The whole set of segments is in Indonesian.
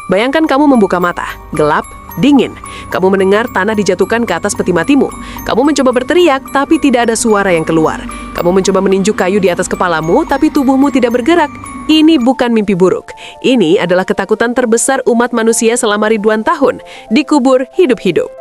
Bayangkan kamu membuka mata, gelap, dingin. Kamu mendengar tanah dijatuhkan ke atas peti matimu. Kamu mencoba berteriak, tapi tidak ada suara yang keluar. Kamu mencoba meninjuk kayu di atas kepalamu, tapi tubuhmu tidak bergerak. Ini bukan mimpi buruk. Ini adalah ketakutan terbesar umat manusia selama ribuan tahun, dikubur hidup-hidup.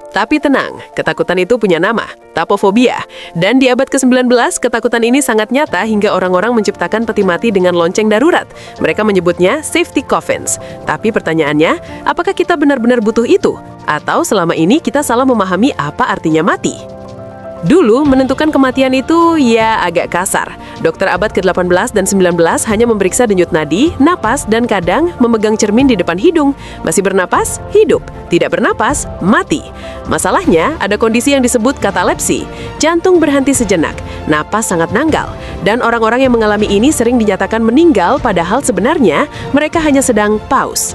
Tapi tenang, ketakutan itu punya nama, tapofobia. Dan di abad ke-19, ketakutan ini sangat nyata hingga orang-orang menciptakan peti mati dengan lonceng darurat. Mereka menyebutnya safety coffins. Tapi pertanyaannya, apakah kita benar-benar butuh itu? Atau selama ini kita salah memahami apa artinya mati? Dulu, menentukan kematian itu ya agak kasar. Dokter abad ke-18 dan 19 hanya memeriksa denyut nadi, napas, dan kadang memegang cermin di depan hidung. Masih bernapas? Hidup. Tidak bernapas? Mati. Masalahnya, ada kondisi yang disebut katalepsi. Jantung berhenti sejenak, napas sangat nanggal. Dan orang-orang yang mengalami ini sering dinyatakan meninggal, padahal sebenarnya mereka hanya sedang pause.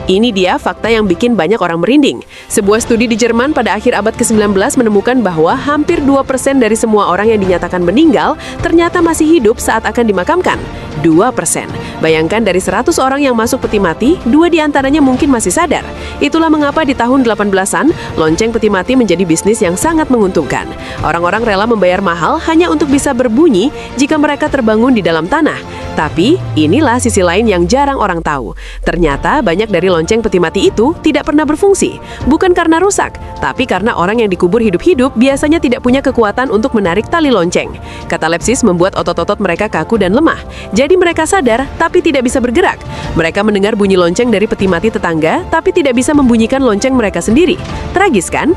Ini dia fakta yang bikin banyak orang merinding. Sebuah studi di Jerman pada akhir abad ke-19 menemukan bahwa hampir 2% dari semua orang yang dinyatakan meninggal ternyata masih hidup saat akan dimakamkan. 2%. Bayangkan dari 100 orang yang masuk peti mati, 2 diantaranya mungkin masih sadar. Itulah mengapa di tahun 18-an, lonceng peti mati menjadi bisnis yang sangat menguntungkan. Orang-orang rela membayar mahal hanya untuk bisa berbunyi jika mereka terbangun di dalam tanah. Tapi, inilah sisi lain yang jarang orang tahu. Ternyata banyak dari lonceng peti mati itu tidak pernah berfungsi. Bukan karena rusak, tapi karena orang yang dikubur hidup-hidup biasanya tidak punya kekuatan untuk menarik tali lonceng. Katalepsis membuat otot-otot mereka kaku dan lemah. Jadi mereka sadar, tapi tidak bisa bergerak. Mereka mendengar bunyi lonceng dari peti mati tetangga, tapi tidak bisa membunyikan lonceng mereka sendiri. Tragis kan?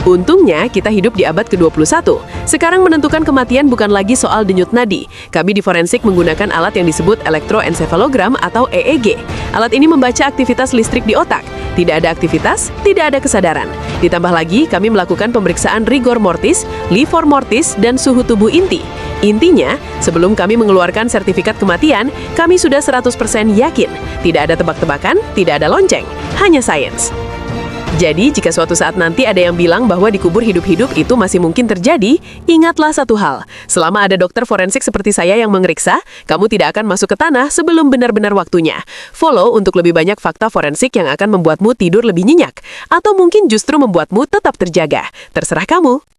Untungnya, kita hidup di abad ke-21. Sekarang menentukan kematian bukan lagi soal denyut nadi. Kami di forensik menggunakan alat yang disebut elektroensefalogram atau EEG. Alat ini membaca aktivitas listrik di otak. Tidak ada aktivitas, tidak ada kesadaran. Ditambah lagi, kami melakukan pemeriksaan rigor mortis, livor mortis, dan suhu tubuh inti. Intinya, sebelum kami mengeluarkan sertifikat kematian, kami sudah 100% yakin. Tidak ada tebak-tebakan, tidak ada lonceng, hanya sains. Jadi, jika suatu saat nanti ada yang bilang bahwa dikubur hidup-hidup itu masih mungkin terjadi, ingatlah satu hal. Selama ada dokter forensik seperti saya yang mengeriksa, kamu tidak akan masuk ke tanah sebelum benar-benar waktunya. Follow untuk lebih banyak fakta forensik yang akan membuatmu tidur lebih nyenyak, atau mungkin justru membuatmu tetap terjaga. Terserah kamu.